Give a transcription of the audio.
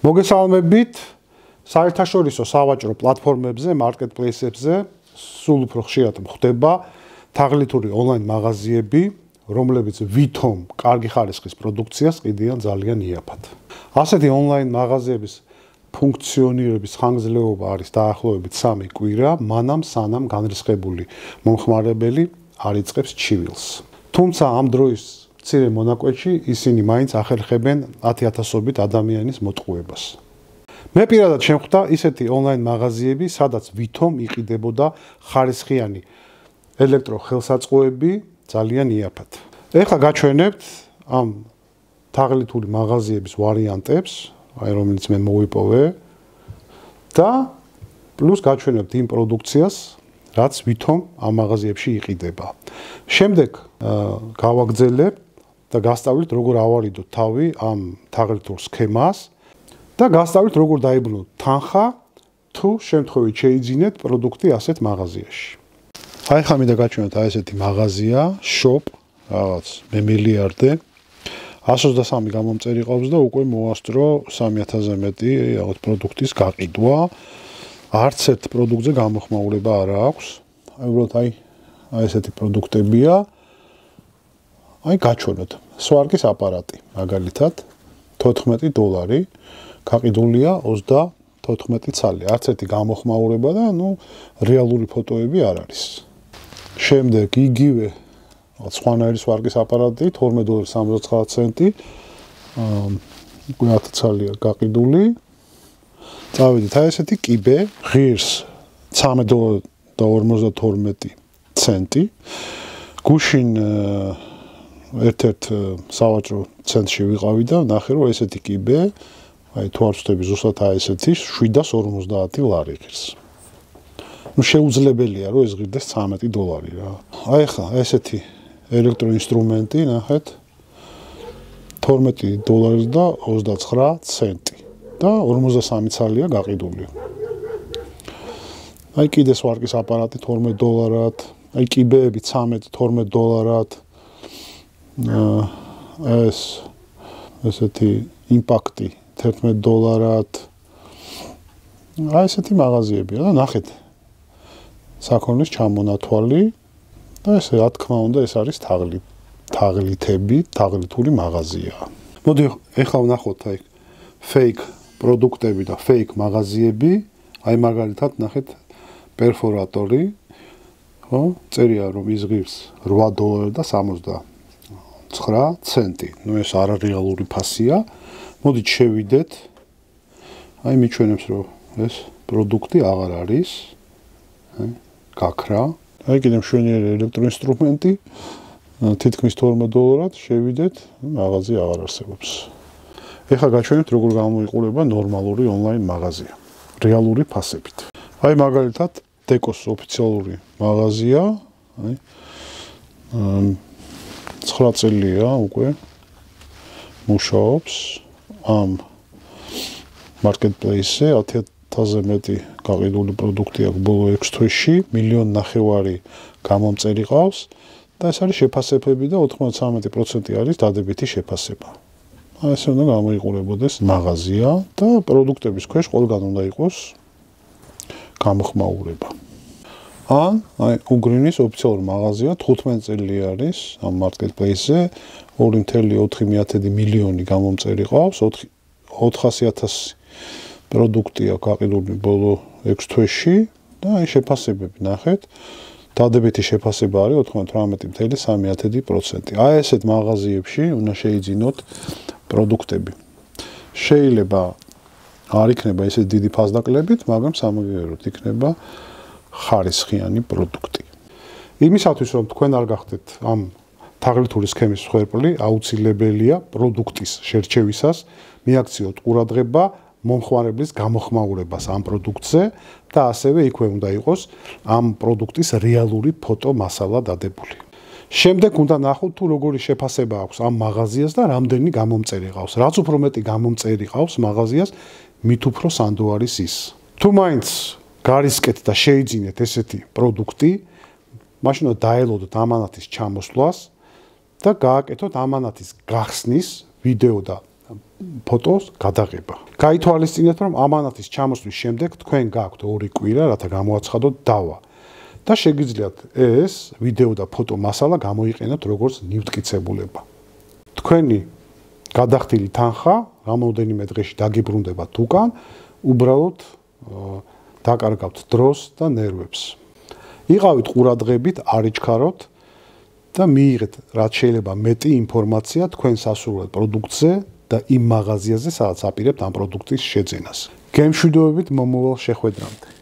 მოგესალმებით საერთაშორისო სავაჭრო პლატფორმებზე, მარკეტპლეისებზე სულ უფრო ხშირად ხდება თაღლითური ონლაინ მაღაზიები, რომლებიც ვითომ კარგი ხარისხის პროდუქციას ყიდიან ძალიან იაფად. ასეთი ონლაინ მაღაზიების ფუნქციონირების ხანგრძლივობა არის დაახლოებით 3 კვირა, მანამ სანამ განრისხებული მომხმარებელი არ იწყებს ჩივილს. თუმცა ამ დროის მცირე მონაკვეთში ისინი მაინც ახერხებენ 10,000-ობით ადამიანის მოტყუებას. მე პირადად შემხვდა ისეთი ონლაინ მაღაზიები, სადაც ვითომ იყიდებოდა ხარისხიანი ელექტროხელსაწყოები ძალიან იაფად. ეხლა გაჩვენებთ ამ თაღლითური მაღაზიების ვარიანტებს, რომელიც მე მოვიპოვე და პლუს გაჩვენებთ იმ პროდუქციას, რაც ვითომ ამ მაღაზიებში იყიდება. შემდეგ გავაგრძელებ და გასწავლით როგორ ავარიდოთ თავი ამ თაღლითურ სქემას და გასწავლით როგორ დაიბრუნოთ თანხა თუ შემთხვევით შეიძინეთ პროდუქტი ასეთ მაღაზიაში. აი ხა მინდა გაჩვენოთ აი ესეთი მაღაზია, shop, რაღაც მე-მილიარდე 123 გამომწერი ყავს და უკვე მოასწრო 3000-ზე მეტი რაღაც პროდუქტის გაყიდვა. არც ერთ პროდუქტზე გამოხმაურება არ აქვს. უბრალოდ აი ესეთი პროდუქტებია. აი გაჩვენოთ. სვარგის აპარატი, მაგალითად, $14, გაყიდულია 34 ცალი. არც ერთი გამოხმაურება და რეალური ფოტოები არ არის. შემდეგ იგივე სხვანაირი სვარგის აპარატი $12.79. უკვე 10 ცალია გაყიდული. წავედით აი ესეთი კიბე, ღირს $13.52. გუშინ ერთ-ერთ სავაჭრო ცენტრში ვიყავი და ნახე რომ ესეთი კიბე, აი თუ არ ვწდები ზუსტად აი ესეთი $750 ღირს. შეუძლებელია რომ ეს ღირდეს $13 რა. აი ხა ესეთი ელექტროინსტრუმენტი, ნახეთ $12.29 და 53 ცალია გაყიდული. აი კიდე სვარგის აპარატი $12, აი კიბეები $12. ესეთი იმპაქტი $11. აი ესეთი მაღაზიებია და ნახეთ საქონლის ჩამონათვალი და ესე რა თქმა უნდა ეს არის თაღლითური მაღაზია. მოდი ეხლა ვნახოთ აი fake პროდუქტები და fake მაღაზიები, აი მაგალითად ნახეთ პერფორატორი, ხო? წერია რომ ის ღირს $8.79. ეს არარეალური ფასია. მოდით შევიდეთ. აი მიჩვენებს რომ ეს პროდუქტი აღარ არის. გაქრა. აი კიდე მშვენიერი ელექტროინსტრუმენტი თითქმის $12 შევიდეთ, მაღაზია აღარ არსებობს. ეხლა გაჩვენებთ როგორ გამოიყურება ნორმალური ონლაინ მაღაზია რეალური ფასებით. აი მაგალითად დეკოს ოფიციალური მაღაზია, აი 9 წელია უკვე მუშაობს ამ მარკეტპლეისზე 10,000-ზე მეტი გაყიდული პროდუქტი აქვს ბოლო 6 თვეში, 1.5 მილიონი გამომწერი ყავს და ეს არის შეფასებები და 93% არის დადებითი შეფასება. აი ესე უნდა გამოიყურებოდეს მაღაზია და პროდუქტების ქვეშ ყველგან უნდა იყოს გამოხმაურება. აი უგრინის ოფიციალური მაღაზია 15 წელი არის ამ მარკეტპლეისზე 2.4 მილიონი გამომწერი ყავს 400,000 პროდუქტი აქვს გაყიდული ბოლო 6 თვეში და აი შეფასებები ნახეთ დადებითი შეფასება არის 98.3%. აი ესეთ მაღაზიებში უნდა შეიძინოთ პროდუქტები. შეიძლება არ იქნება ესე დიდი ფასდაკლებით, მაგრამ სამაგიეროდ იქნება ხარისხიანი პროდუქტი. იმისათვის რომ თქვენ არ გახდეთ ამ თაღლითური სქემის მსხვერპლი, აუცილებელია პროდუქტის შერჩევისას მიაქციოთ ყურადღება მომხმარებლის გამოხმაურებას ამ პროდუქტზე და ასევე იქვე უნდა იყოს ამ პროდუქტის რეალური ფოტო მასალა დადებული. შემდეგ უნდა ნახოთ თუ როგორი შეფასება აქვს ამ მაღაზიას და რამდენი გამომწერი ყავს. რაც უფრო მეტი გამომწერი ყავს მაღაზიას, მით უფრო სანდო არის ის. თუ მაინც გარისკეთ და შეიძინეთ ესეთი პროდუქტი, მაშინ დაელოდოთ ამანათის ჩამოსვლას და გააკეთოთ ამანათის გახსნის ვიდეო და ფოტოს გადაღება. გაითვალისწინეთ, რომ ამანათის ჩამოსვლის შემდეგ თქვენ გაქვთ 2 კვირა, რათა გამოაცხადოთ დავა. და შეგიძლიათ ეს ვიდეო და ფოტო მასალა გამოიყენოთ როგორც ნივთკიცებულება. თქვენი გადახდილი თანხა რამოდენიმე დღეში დაგიბრუნდებათ უკან, უბრალოდ დაკარგავთ დროს და ნერვებს. იყავით ყურადღებით, არ იჩქაროთ და მიიღეთ რაც შეიძლება მეტი ინფორმაცია თქვენ სასურველ პროდუქტზე და იმ მაღაზიაზე, სადაც აპირებთ ამ პროდუქტის შეძენას. გემშვიდობებით მომავალ შეხვედრამდე.